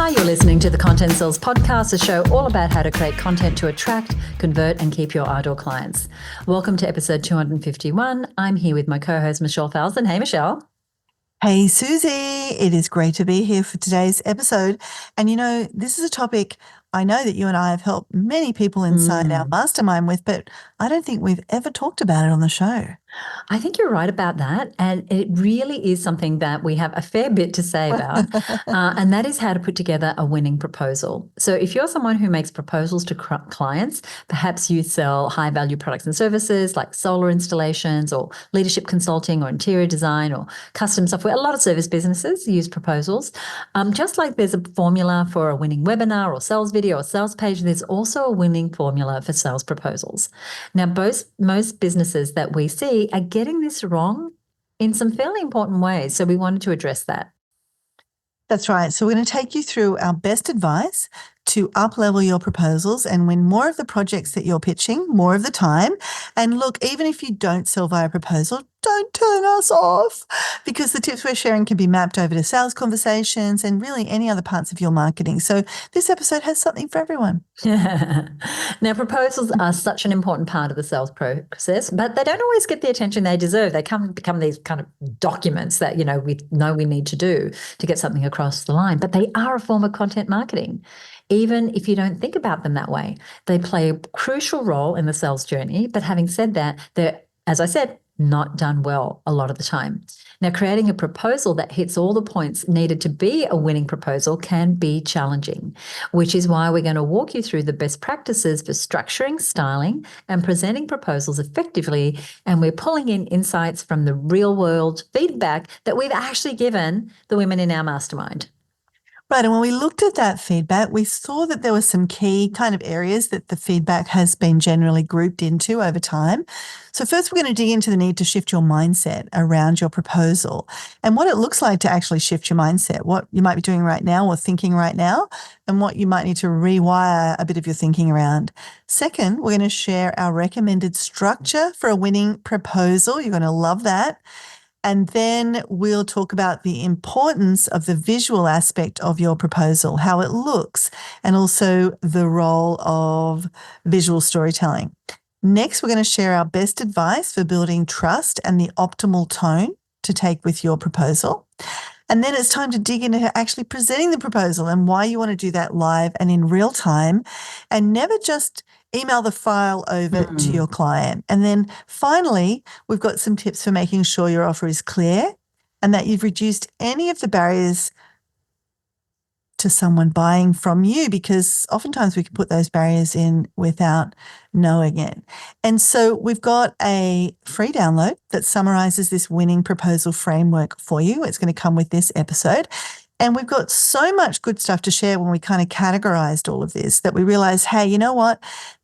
Hi, you're listening to the Content Sells Podcast, a show all about how to create content to attract, convert, and keep your ideal clients. Welcome to episode 251. I'm here with my co-host, Michelle Falzon. Hey, Michelle. Hey, Suzi. It is great to be here for today's episode. And, this is a topic I know that you and I have helped many people inside our mastermind with, but I don't think we've ever talked about it on the show. I think you're right about that. And it really is something that we have a fair bit to say about. And that is how to put together a winning proposal. So if you're someone who makes proposals to clients, perhaps you sell high value products and services like solar installations or leadership consulting or interior design or custom software. A lot of service businesses use proposals. Just like there's a formula for a winning webinar or sales video or sales page, there's also a winning formula for sales proposals. Now, most businesses that we see are getting this wrong in some fairly important ways. So we wanted to address that. That's right. So we're going to take you through our best advice to up-level your proposals and win more of the projects that you're pitching more of the time. And look, even if you don't sell via proposal, don't turn us off, because the tips we're sharing can be mapped over to sales conversations and really any other parts of your marketing. So this episode has something for everyone. Now, proposals are such an important part of the sales process, but they don't always get the attention they deserve. They become these kind of documents that, we know we need to do to get something across the line, but they are a form of content marketing. Even if you don't think about them that way, they play a crucial role in the sales journey. But having said that, they're, as I said, not done well a lot of the time. Now, creating a proposal that hits all the points needed to be a winning proposal can be challenging, which is why we're going to walk you through the best practices for structuring, styling, and presenting proposals effectively. And we're pulling in insights from the real world feedback that we've actually given the women in our mastermind. Right. And when we looked at that feedback, we saw that there were some key kind of areas that the feedback has been generally grouped into over time. So first, we're going to dig into the need to shift your mindset around your proposal and what it looks like to actually shift your mindset, what you might be doing right now or thinking right now, and what you might need to rewire a bit of your thinking around. Second, we're going to share our recommended structure for a winning proposal. You're going to love that. And then we'll talk about the importance of the visual aspect of your proposal, how it looks, and also the role of visual storytelling. Next, we're going to share our best advice for building trust and the optimal tone to take with your proposal. And then it's time to dig into actually presenting the proposal and why you want to do that live and in real time, and never just email the file over to your client. And then finally, we've got some tips for making sure your offer is clear and that you've reduced any of the barriers to someone buying from you, because oftentimes we can put those barriers in without knowing it. And so we've got a free download that summarizes this winning proposal framework for you. It's going to come with this episode. And we've got so much good stuff to share when we kind of categorized all of this that we realized, hey, you know what?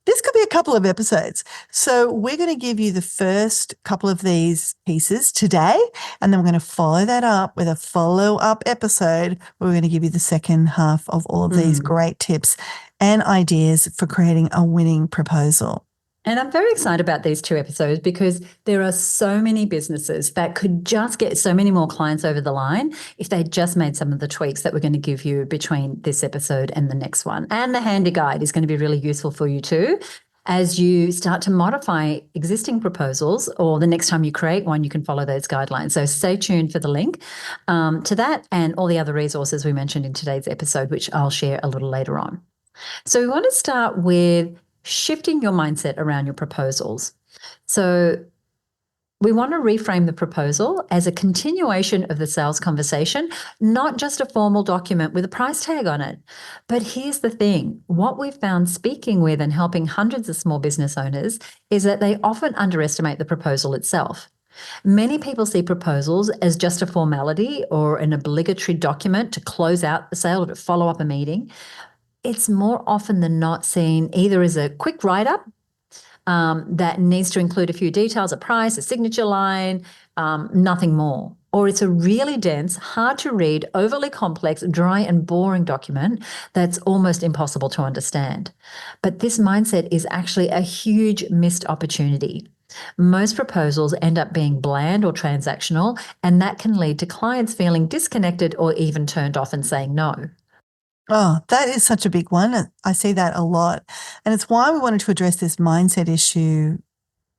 This could be a couple of episodes. So we're going to give you the first couple of these pieces today, and then we're going to follow that up with a follow-up episode where we're going to give you the second half of all of these great tips and ideas for creating a winning proposal. And I'm very excited about these two episodes because there are so many businesses that could just get so many more clients over the line if they just made some of the tweaks that we're going to give you between this episode and the next one. And the handy guide is going to be really useful for you too, as you start to modify existing proposals, or the next time you create one, you can follow those guidelines. So stay tuned for the link to that and all the other resources we mentioned in today's episode, which I'll share a little later on. So we want to start with shifting your mindset around your proposals. So we want to reframe the proposal as a continuation of the sales conversation, not just a formal document with a price tag on it. But here's the thing. What we've found speaking with and helping hundreds of small business owners is that they often underestimate the proposal itself. Many people see proposals as just a formality or an obligatory document to close out the sale or to follow up a meeting. It's more often than not seen either as a quick write-up that needs to include a few details, a price, a signature line, nothing more. Or it's a really dense, hard to read, overly complex, dry and boring document that's almost impossible to understand. But this mindset is actually a huge missed opportunity. Most proposals end up being bland or transactional, and that can lead to clients feeling disconnected or even turned off and saying no. Oh, that is such a big one. I see that a lot. And it's why we wanted to address this mindset issue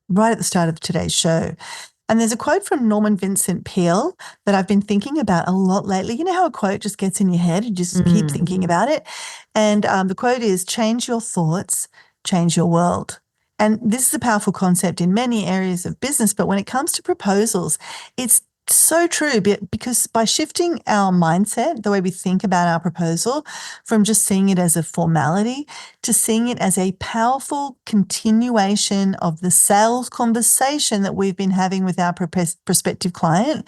right at the start of today's show. And there's a quote from Norman Vincent Peale that I've been thinking about a lot lately. You know how a quote just gets in your head and just keep thinking about it? And the quote is, change your thoughts, change your world. And this is a powerful concept in many areas of business, but when it comes to proposals, it's so true because by shifting our mindset, the way we think about our proposal, from just seeing it as a formality to seeing it as a powerful continuation of the sales conversation that we've been having with our prospective client,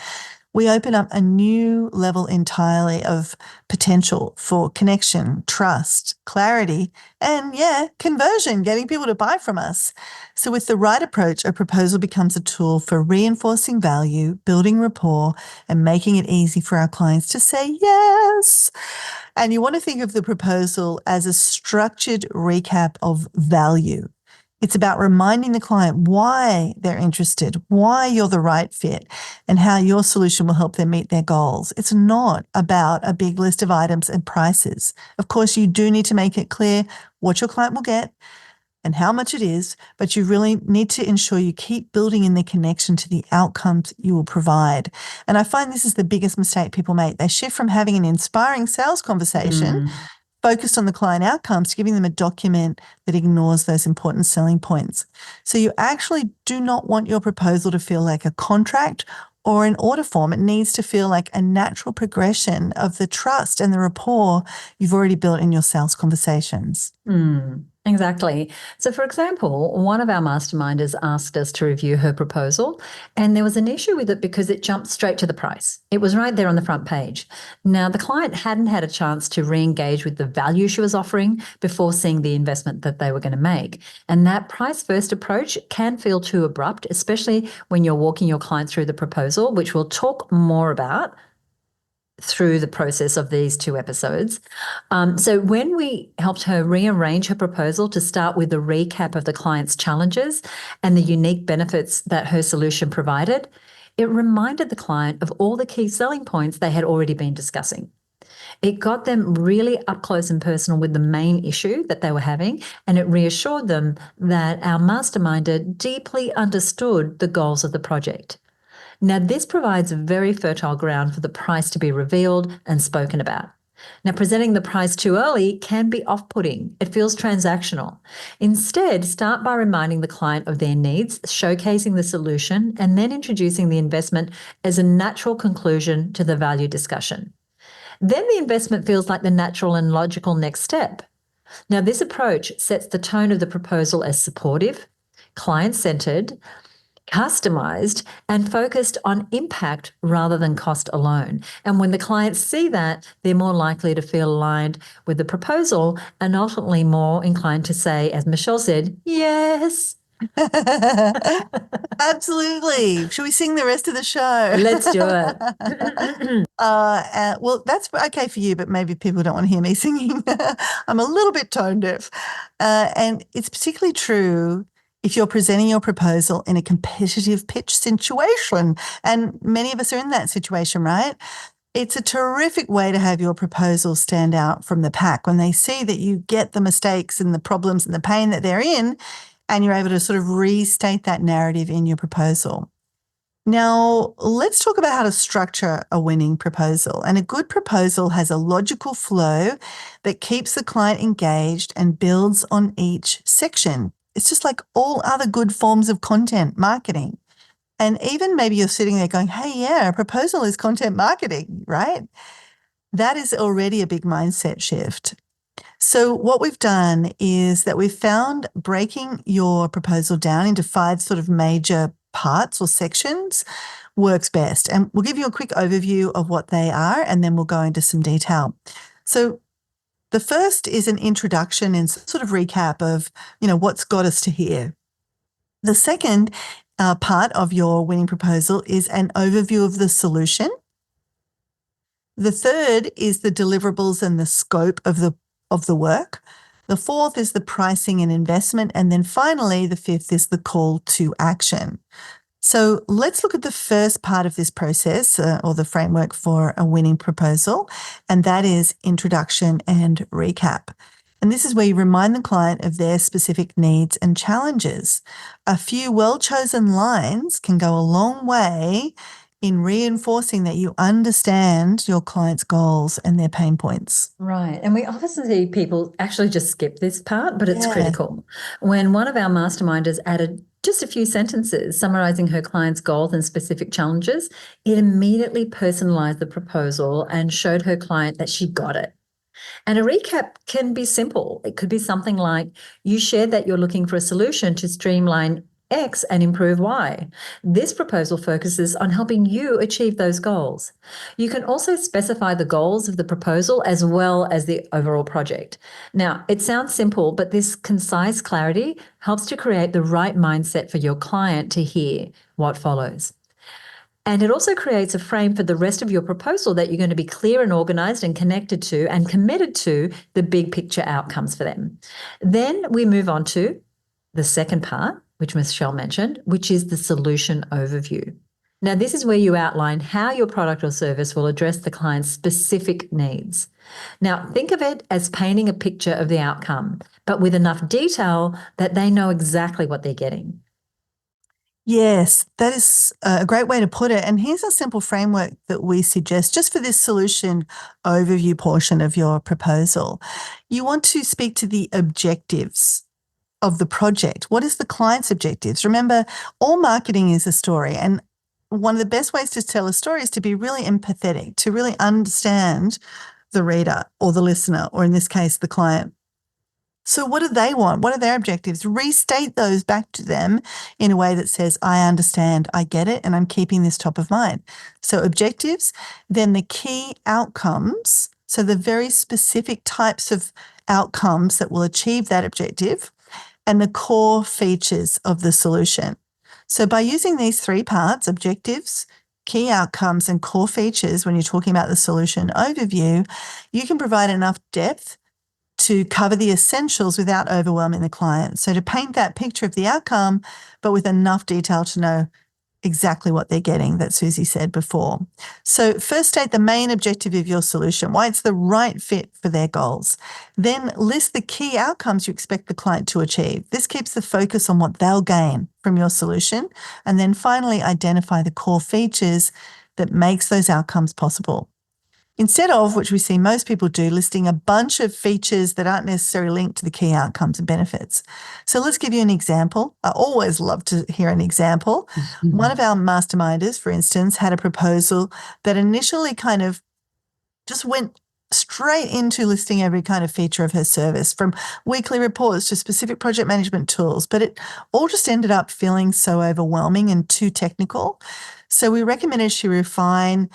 we open up a new level entirely of potential for connection, trust, clarity, and conversion, getting people to buy from us. So with the right approach, a proposal becomes a tool for reinforcing value, building rapport, and making it easy for our clients to say yes. And you want to think of the proposal as a structured recap of value. It's about reminding the client why they're interested, why you're the right fit, and how your solution will help them meet their goals. It's not about a big list of items and prices. Of course, you do need to make it clear what your client will get and how much it is, but you really need to ensure you keep building in the connection to the outcomes you will provide. And I find this is the biggest mistake people make. They shift from having an inspiring sales conversation focused on the client outcomes to giving them a document that ignores those important selling points. So you actually do not want your proposal to feel like a contract or an order form. It needs to feel like a natural progression of the trust and the rapport you've already built in your sales conversations. Exactly. So, for example, one of our masterminders asked us to review her proposal, and there was an issue with it because it jumped straight to the price. It was right there on the front page. Now, the client hadn't had a chance to re-engage with the value she was offering before seeing the investment that they were going to make. And that price-first approach can feel too abrupt, especially when you're walking your client through the proposal, which we'll talk more about through the process of these 2 episodes. So when we helped her rearrange her proposal to start with a recap of the client's challenges and the unique benefits that her solution provided, it reminded the client of all the key selling points they had already been discussing. It got them really up close and personal with the main issue that they were having, and it reassured them that our masterminder deeply understood the goals of the project. Now, this provides a very fertile ground for the price to be revealed and spoken about. Now, presenting the price too early can be off-putting. It feels transactional. Instead, start by reminding the client of their needs, showcasing the solution, and then introducing the investment as a natural conclusion to the value discussion. Then the investment feels like the natural and logical next step. Now, this approach sets the tone of the proposal as supportive, client-centered, customized, and focused on impact rather than cost alone. And when the clients see that, they're more likely to feel aligned with the proposal and ultimately more inclined to say, as Michelle said, yes. Absolutely. Should we sing the rest of the show? Let's do it. Well, that's okay for you, but maybe people don't want to hear me singing. I'm a little bit tone deaf. And it's particularly true if you're presenting your proposal in a competitive pitch situation. And many of us are in that situation, right? It's a terrific way to have your proposal stand out from the pack when they see that you get the mistakes and the problems and the pain that they're in, and you're able to sort of restate that narrative in your proposal. Now, let's talk about how to structure a winning proposal. And a good proposal has a logical flow that keeps the client engaged and builds on each section. It's just like all other good forms of content marketing. And even maybe you're sitting there going, hey, yeah, a proposal is content marketing, right? That is already a big mindset shift. So what we've done is that we've found breaking your proposal down into 5 sort of major parts or sections works best. And we'll give you a quick overview of what they are, and then we'll go into some detail. So the first is an introduction and sort of recap of, what's got us to here. The second part of your winning proposal is an overview of the solution. The third is the deliverables and the scope of the work. The fourth is the pricing and investment. And then finally, the fifth is the call to action. So let's look at the first part of this process or the framework for a winning proposal, and that is introduction and recap. And this is where you remind the client of their specific needs and challenges. A few well-chosen lines can go a long way in reinforcing that you understand your client's goals and their pain points. Right. And we often see people actually just skip this part, but it's Yeah. critical. When one of our masterminders added just a few sentences summarizing her client's goals and specific challenges, it immediately personalized the proposal and showed her client that she got it. And a recap can be simple. It could be something like, you shared that you're looking for a solution to streamline X and improve Y. This proposal focuses on helping you achieve those goals. You can also specify the goals of the proposal as well as the overall project. Now, it sounds simple, but this concise clarity helps to create the right mindset for your client to hear what follows. And it also creates a frame for the rest of your proposal that you're going to be clear and organized and connected to and committed to the big picture outcomes for them. Then we move on to the second part, which Michelle mentioned, which is the solution overview. Now, this is where you outline how your product or service will address the client's specific needs. Now, think of it as painting a picture of the outcome, but with enough detail that they know exactly what they're getting. Yes, that is a great way to put it. And here's a simple framework that we suggest just for this solution overview portion of your proposal. You want to speak to the objectives of the project. What is the client's objectives? Remember, all marketing is a story. And one of the best ways to tell a story is to be really empathetic, to really understand the reader or the listener, or in this case, the client. So what do they want? What are their objectives? Restate those back to them in a way that says, I understand, I get it, and I'm keeping this top of mind. So objectives, then the key outcomes, so the very specific types of outcomes that will achieve that objective, and the core features of the solution. So by using these three parts, objectives, key outcomes, and core features, when you're talking about the solution overview, you can provide enough depth to cover the essentials without overwhelming the client. So to paint that picture of the outcome, but with enough detail to know exactly what they're getting that Suzi said before. So first state the main objective of your solution, why it's the right fit for their goals. Then list the key outcomes you expect the client to achieve. This keeps the focus on what they'll gain from your solution. And then finally, identify the core features that makes those outcomes possible. Instead of, which we see most people do, listing a bunch of features that aren't necessarily linked to the key outcomes and benefits. So let's give you an example. I always love to hear an example. One of our masterminders, for instance, had a proposal that initially kind of just went straight into listing every kind of feature of her service, from weekly reports to specific project management tools, but it all just ended up feeling so overwhelming and too technical. So we recommended she refine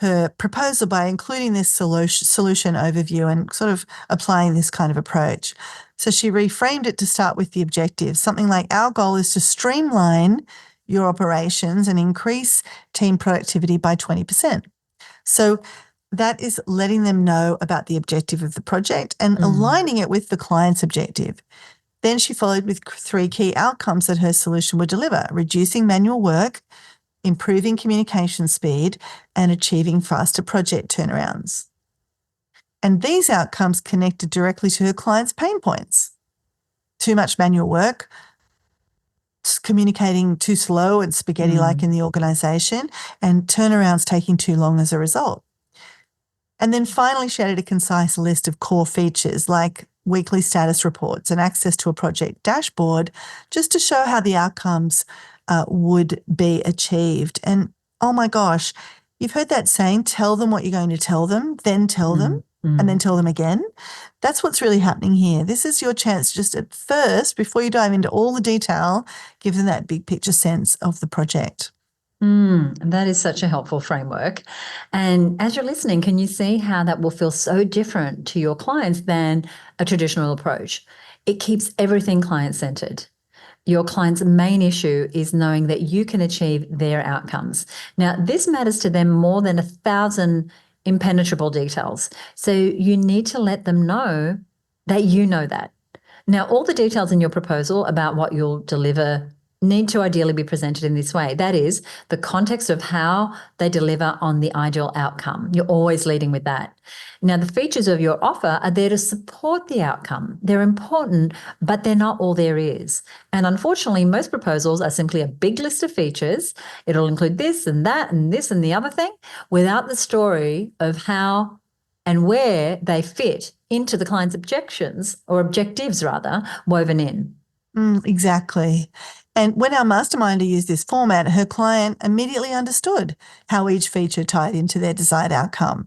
her proposal by including this solution overview and sort of applying this kind of approach. So she reframed it to start with the objective, something like, our goal is to streamline your operations and increase team productivity by 20%. So that is letting them know about the objective of the project and aligning it with the client's objective. Then she followed with three key outcomes that her solution would deliver: reducing manual work, improving communication speed, and achieving faster project turnarounds. And these outcomes connected directly to her client's pain points: too much manual work, communicating too slow and spaghetti-like in the organization, and turnarounds taking too long as a result. And then finally, she added a concise list of core features like weekly status reports and access to a project dashboard, just to show how the outcomes would be achieved. And oh my gosh, you've heard that saying, tell them what you're going to tell them, then tell them, and then tell them again. That's what's really happening here. This is your chance just at first, before you dive into all the detail, give them that big picture sense of the project. That is such a helpful framework. And as you're listening, can you see how that will feel so different to your clients than a traditional approach? It keeps everything client-centered. Your client's main issue is knowing that you can achieve their outcomes. Now, this matters to them more than 1,000 impenetrable details. So you need to let them know that you know that. Now, all the details in your proposal about what you'll deliver need to ideally be presented in this way. That is the context of how they deliver on the ideal outcome. You're always leading with that. Now, the features of your offer are there to support the outcome. They're important, but they're not all there is. And unfortunately, most proposals are simply a big list of features. It'll include this and that and this and the other thing without the story of how and where they fit into the client's objectives rather, woven in. Exactly. And when our masterminder used this format, her client immediately understood how each feature tied into their desired outcome.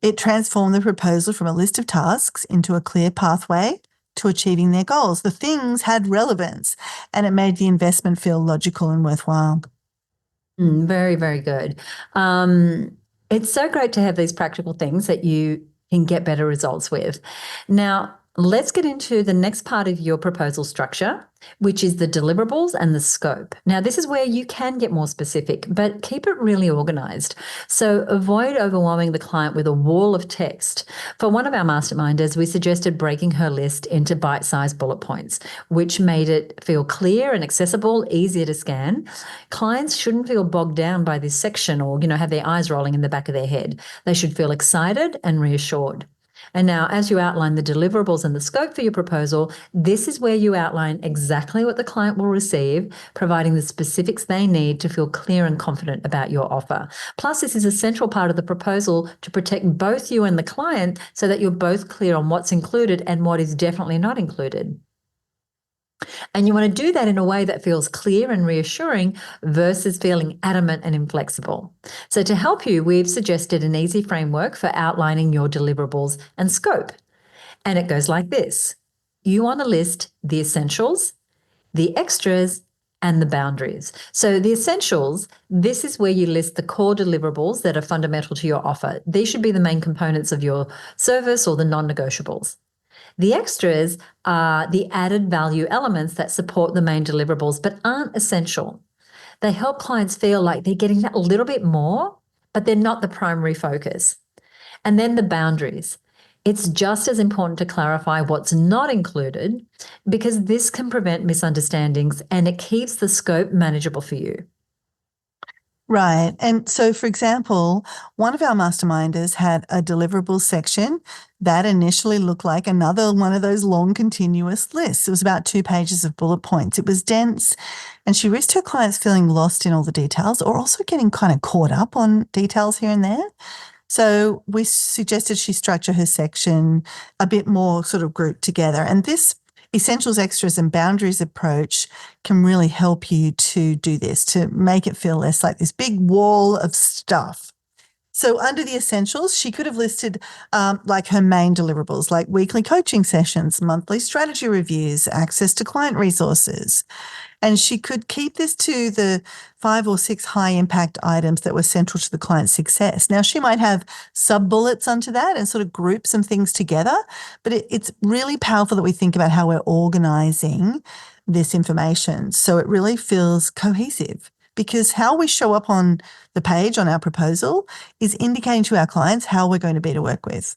It transformed the proposal from a list of tasks into a clear pathway to achieving their goals. The things had relevance, and it made the investment feel logical and worthwhile. Very, very good. It's so great to have these practical things that you can get better results with. Now, let's get into the next part of your proposal structure, which is the deliverables and the scope. Now, this is where you can get more specific, but keep it really organized. So avoid overwhelming the client with a wall of text. For one of our masterminders, we suggested breaking her list into bite-sized bullet points, which made it feel clear and accessible, easier to scan. Clients shouldn't feel bogged down by this section or, have their eyes rolling in the back of their head. They should feel excited and reassured. And now, as you outline the deliverables and the scope for your proposal, this is where you outline exactly what the client will receive, providing the specifics they need to feel clear and confident about your offer. Plus, this is a central part of the proposal to protect both you and the client so that you're both clear on what's included and what is definitely not included. And you want to do that in a way that feels clear and reassuring versus feeling adamant and inflexible. So to help you, we've suggested an easy framework for outlining your deliverables and scope. And it goes like this. You want to list the essentials, the extras, and the boundaries. So the essentials, this is where you list the core deliverables that are fundamental to your offer. These should be the main components of your service or the non-negotiables. The extras are the added value elements that support the main deliverables but aren't essential. They help clients feel like they're getting that little bit more, but they're not the primary focus. And then the boundaries. It's just as important to clarify what's not included because this can prevent misunderstandings and it keeps the scope manageable for you. Right. And so, for example, one of our masterminders had a deliverable section that initially looked like another one of those long continuous lists. It was about 2 pages of bullet points. It was dense, and she risked her clients feeling lost in all the details or also getting kind of caught up on details here and there. So we suggested she structure her section a bit more sort of grouped together. And this essentials, extras, and boundaries approach can really help you to do this, to make it feel less like this big wall of stuff. So under the essentials, she could have listed like her main deliverables, like weekly coaching sessions, monthly strategy reviews, access to client resources. And she could keep this to the 5 or 6 high impact items that were central to the client's success. Now, she might have sub bullets onto that and sort of group some things together, but it's really powerful that we think about how we're organizing this information so it really feels cohesive. Because how we show up on the page on our proposal is indicating to our clients how we're going to be to work with.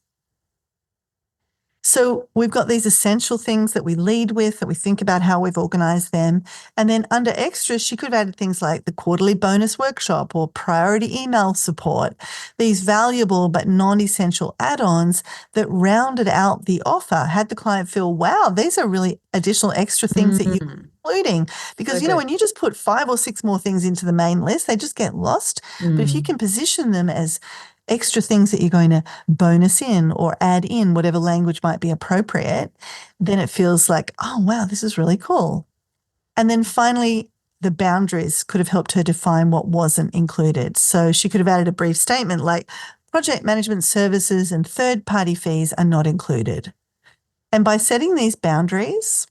So we've got these essential things that we lead with, that we think about how we've organized them. And then under extras, she could have added things like the quarterly bonus workshop or priority email support, these valuable but non-essential add-ons that rounded out the offer, had the client feel, wow, these are really additional extra things that you're including. Because, when you just put 5 or 6 more things into the main list, they just get lost. But if you can position them as extra things that you're going to bonus in or add in, whatever language might be appropriate, then it feels like, oh, wow, this is really cool. And then finally, the boundaries could have helped her define what wasn't included. So she could have added a brief statement like project management services and third-party fees are not included. And by setting these boundaries,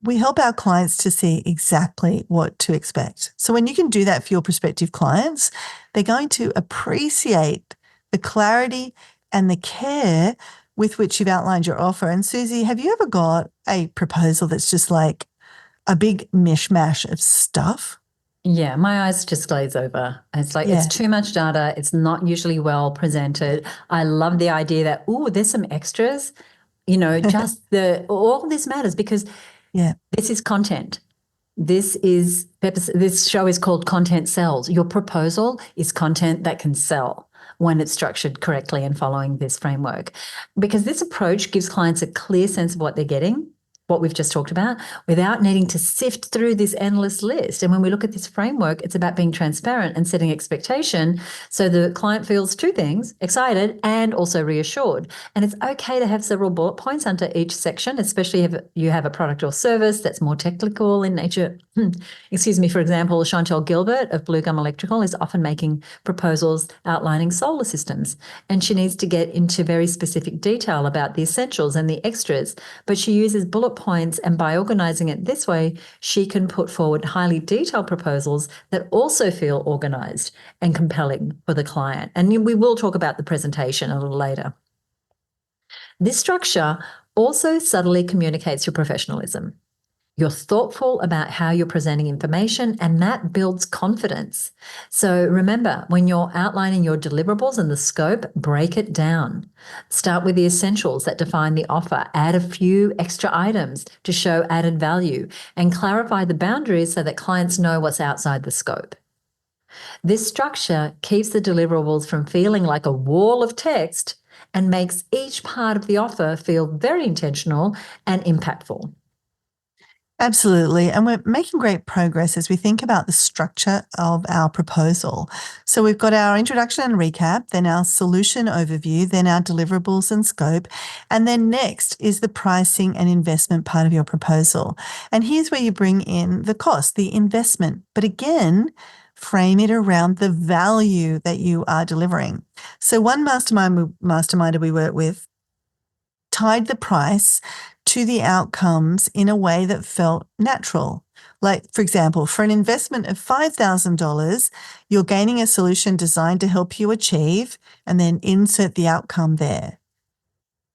we help our clients to see exactly what to expect. So when you can do that for your prospective clients, they're going to appreciate the clarity and the care with which you've outlined your offer. And Suzi, have you ever got a proposal that's just like a big mishmash of stuff? Yeah, my eyes just glaze over. It's like it's too much data. It's not usually well presented. I love the idea that, there's some extras, just all this matters because this is content. This show is called Content Sells. Your proposal is content that can sell when it's structured correctly and following this framework. Because this approach gives clients a clear sense of what they're getting, what we've just talked about, without needing to sift through this endless list. And when we look at this framework, it's about being transparent and setting expectation so the client feels two things: excited and also reassured. And it's okay to have several bullet points under each section, especially if you have a product or service that's more technical in nature. Excuse me, for example, Chantel Gilbert of Blue Gum Electrical is often making proposals outlining solar systems, and she needs to get into very specific detail about the essentials and the extras, but she uses bullet points, and by organizing it this way, she can put forward highly detailed proposals that also feel organized and compelling for the client. And we will talk about the presentation a little later. This structure also subtly communicates your professionalism. You're thoughtful about how you're presenting information, and that builds confidence. So remember, when you're outlining your deliverables and the scope, break it down. Start with the essentials that define the offer, add a few extra items to show added value, and clarify the boundaries so that clients know what's outside the scope. This structure keeps the deliverables from feeling like a wall of text and makes each part of the offer feel very intentional and impactful. Absolutely. And we're making great progress as we think about the structure of our proposal. So we've got our introduction and recap, then our solution overview, then our deliverables and scope. And then next is the pricing and investment part of your proposal. And here's where you bring in the cost, the investment. But again, frame it around the value that you are delivering. So one masterminder we work with tied the price to the outcomes in a way that felt natural. Like, for example, for an investment of $5,000, you're gaining a solution designed to help you achieve, and then insert the outcome there.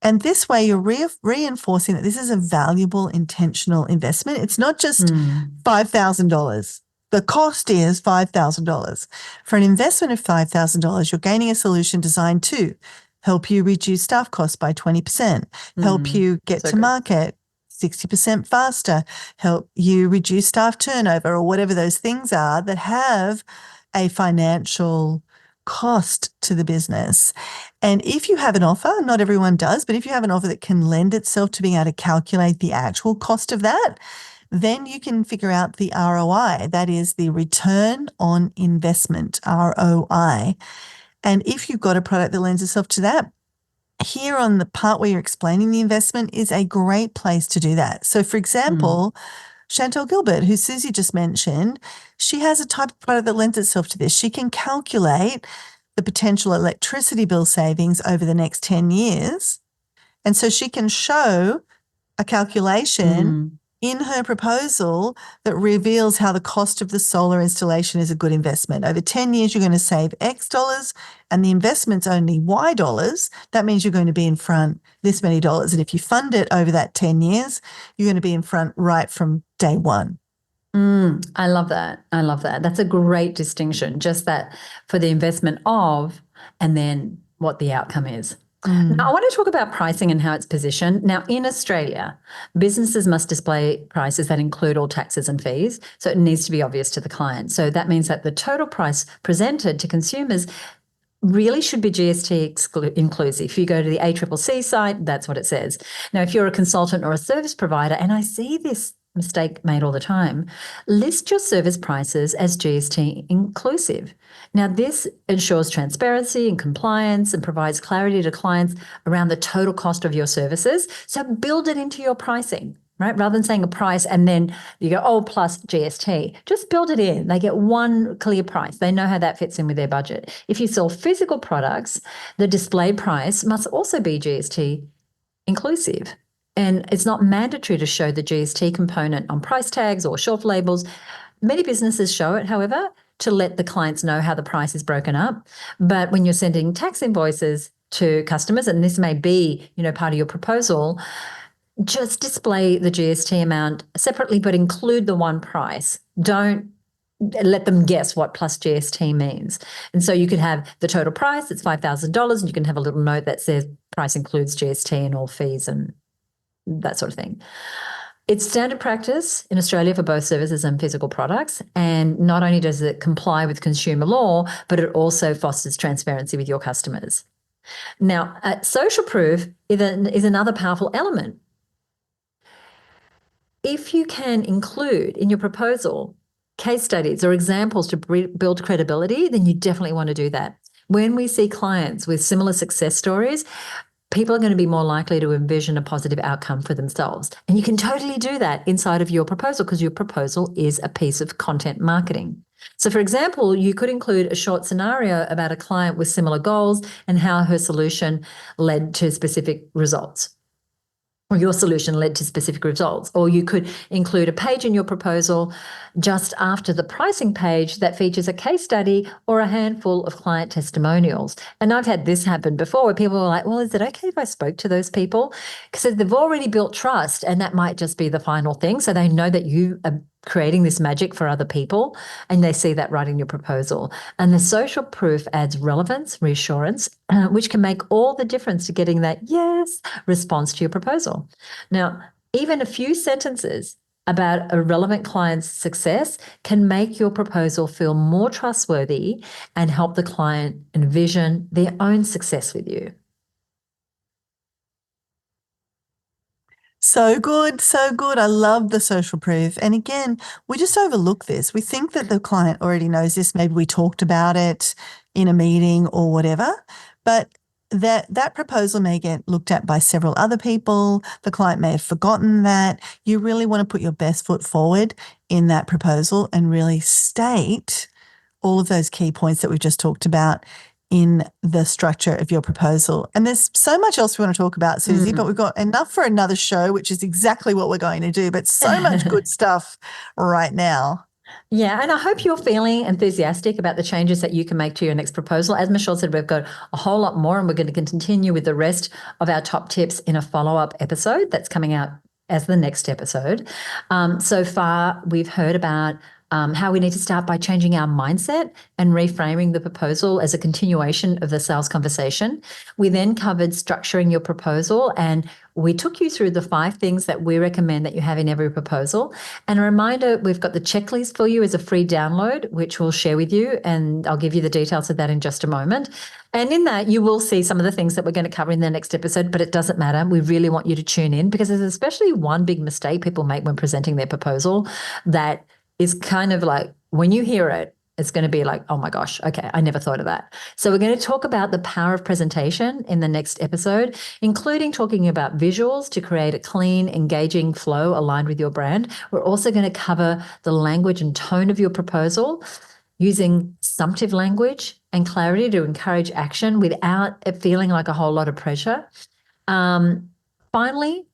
And this way, you're reinforcing that this is a valuable, intentional investment. It's not just $5,000. The cost is $5,000. For an investment of $5,000, you're gaining a solution designed to help you reduce staff costs by 20%, help you get to market 60% faster, help you reduce staff turnover, or whatever those things are that have a financial cost to the business. And if you have an offer, not everyone does, but if you have an offer that can lend itself to being able to calculate the actual cost of that, then you can figure out the ROI, that is the return on investment, ROI. And if you've got a product that lends itself to that, here on the part where you're explaining the investment is a great place to do that. So for example, Chantel Gilbert, who Suzi just mentioned, she has a type of product that lends itself to this. She can calculate the potential electricity bill savings over the next 10 years. And so she can show a calculation in her proposal that reveals how the cost of the solar installation is a good investment. Over 10 years, you're going to save X dollars, and the investment's only Y dollars. That means you're going to be in front this many dollars. And if you fund it over that 10 years, you're going to be in front right from day one. I love that. I love that. That's a great distinction, just that for the investment of, and then what the outcome is. Now, I want to talk about pricing and how it's positioned. Now, in Australia, businesses must display prices that include all taxes and fees, so it needs to be obvious to the client. So that means that the total price presented to consumers really should be GST inclusive. If you go to the ACCC site, that's what it says. Now, if you're a consultant or a service provider, and I see this mistake made all the time, list your service prices as GST inclusive. Now, this ensures transparency and compliance and provides clarity to clients around the total cost of your services. So build it into your pricing, right? Rather than saying a price and then you go, oh, plus GST, just build it in. They get one clear price. They know how that fits in with their budget. If you sell physical products, the display price must also be GST inclusive. And it's not mandatory to show the GST component on price tags or shelf labels. Many businesses show it, however, to let the clients know how the price is broken up. But when you're sending tax invoices to customers, and this may be, part of your proposal, just display the GST amount separately, but include the one price. Don't let them guess what plus GST means. And so you could have the total price, it's $5,000, and you can have a little note that says price includes GST and all fees and that sort of thing. It's standard practice in Australia for both services and physical products. And not only does it comply with consumer law, but it also fosters transparency with your customers. Now, social proof is another powerful element. If you can include in your proposal case studies or examples to build credibility, then you definitely want to do that. When we see clients with similar success stories, people are going to be more likely to envision a positive outcome for themselves. And you can totally do that inside of your proposal because your proposal is a piece of content marketing. So, for example, you could include a short scenario about a client with similar goals and how her solution led to specific results, or your solution led to specific results. Or you could include a page in your proposal just after the pricing page that features a case study or a handful of client testimonials. And I've had this happen before where people are like, well, is it okay if I spoke to those people? Because they've already built trust and that might just be the final thing. So they know that you are creating this magic for other people and they see that right in your proposal. And the social proof adds relevance, reassurance, which can make all the difference to getting that yes response to your proposal. Now, even a few sentences about a relevant client's success can make your proposal feel more trustworthy and help the client envision their own success with you. So good, so good. I love the social proof. And again, we just overlook this. We think that the client already knows this. Maybe we talked about it in a meeting or whatever, but that proposal may get looked at by several other people. The client may have forgotten that. You really want to put your best foot forward in that proposal and really state all of those key points that we've just talked about in the structure of your proposal. And there's so much else we want to talk about, Suzi, but we've got enough for another show, which is exactly what we're going to do, but so much good stuff right now. Yeah, and I hope you're feeling enthusiastic about the changes that you can make to your next proposal. As Michelle said, we've got a whole lot more, and we're going to continue with the rest of our top tips in a follow-up episode that's coming out as the next episode. So far, we've heard about how we need to start by changing our mindset and reframing the proposal as a continuation of the sales conversation. We then covered structuring your proposal, and we took you through the 5 things that we recommend that you have in every proposal. And a reminder, we've got the checklist for you as a free download, which we'll share with you, and I'll give you the details of that in just a moment. And in that, you will see some of the things that we're going to cover in the next episode, but it doesn't matter. We really want you to tune in because there's especially one big mistake people make when presenting their proposal that is kind of like, when you hear it, it's going to be like, oh my gosh, okay, I never thought of that. So we're going to talk about the power of presentation in the next episode, including talking about visuals to create a clean, engaging flow aligned with your brand. We're also going to cover the language and tone of your proposal, using assumptive language and clarity to encourage action without it feeling like a whole lot of pressure. Finally,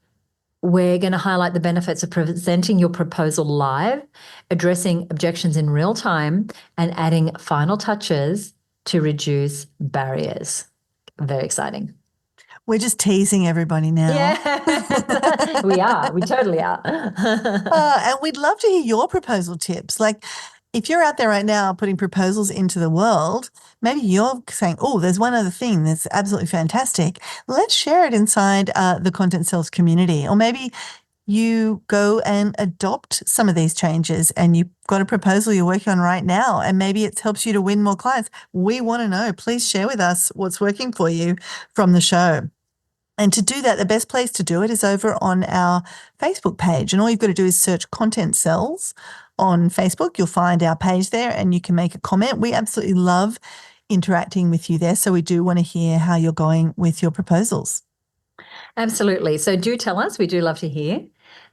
we're going to highlight the benefits of presenting your proposal live, addressing objections in real time, and adding final touches to reduce barriers. Very exciting. We're just teasing everybody now. Yeah, we are. We totally are. And we'd love to hear your proposal tips. Like, if you're out there right now putting proposals into the world, maybe you're saying, oh, there's one other thing that's absolutely fantastic. Let's share it inside the Content Sales community. Or maybe you go and adopt some of these changes and you've got a proposal you're working on right now, and maybe it helps you to win more clients. We want to know. Please share with us what's working for you from the show. And to do that, the best place to do it is over on our Facebook page. And all you've got to do is search Content Sales on Facebook. You'll find our page there and you can make a comment. We absolutely love interacting with you there. So we do want to hear how you're going with your proposals. Absolutely. So do tell us. We do love to hear.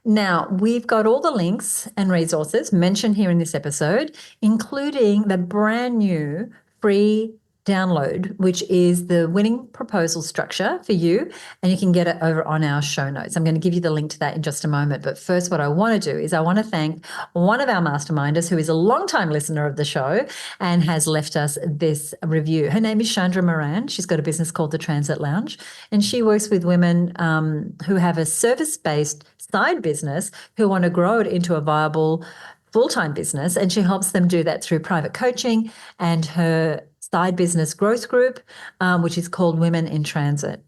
Now, we've got all the links and resources mentioned here in this episode, including the brand new free download, which is the winning proposal structure for you, and you can get it over on our show notes. I'm going to give you the link to that in just a moment. But first, what I want to do is I want to thank one of our masterminders who is a longtime listener of the show and has left us this review. Her name is Chandra Moran. She's got a business called the Transit Lounge, and she works with women who have a service-based side business who want to grow it into a viable full-time business, and she helps them do that through private coaching and her side business growth group, which is called Women in Transit.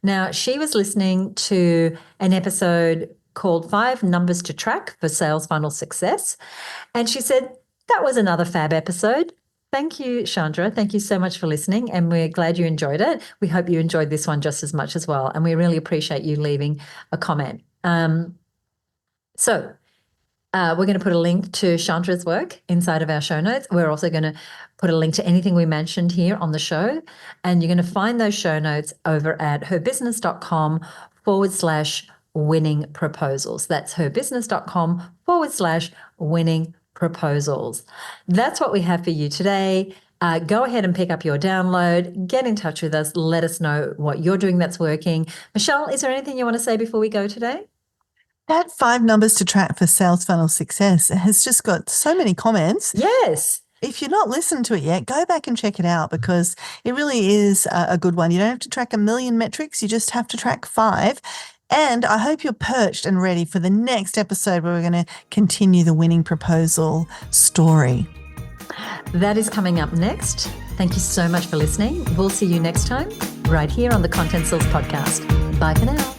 Now, she was listening to an episode called 5 Numbers to Track for Sales Funnel Success. And she said, that was another fab episode. Thank you, Chandra. Thank you so much for listening. And we're glad you enjoyed it. We hope you enjoyed this one just as much as well. And we really appreciate you leaving a comment. We're going to put a link to Chandra's work inside of our show notes. We're also going to put a link to anything we mentioned here on the show. And you're going to find those show notes over at herbusiness.com/winning proposals. That's herbusiness.com/winning proposals. That's what we have for you today. Go ahead and pick up your download. Get in touch with us. Let us know what you're doing that's working. Michelle, is there anything you want to say before we go today? That 5 numbers to track for sales funnel success has just got so many comments. Yes. If you're not listened to it yet, go back and check it out because it really is a good one. You don't have to track a million metrics. You just have to track 5. And I hope you're perched and ready for the next episode where we're going to continue the winning proposal story. That is coming up next. Thank you so much for listening. We'll see you next time right here on the Content Source Podcast. Bye for now.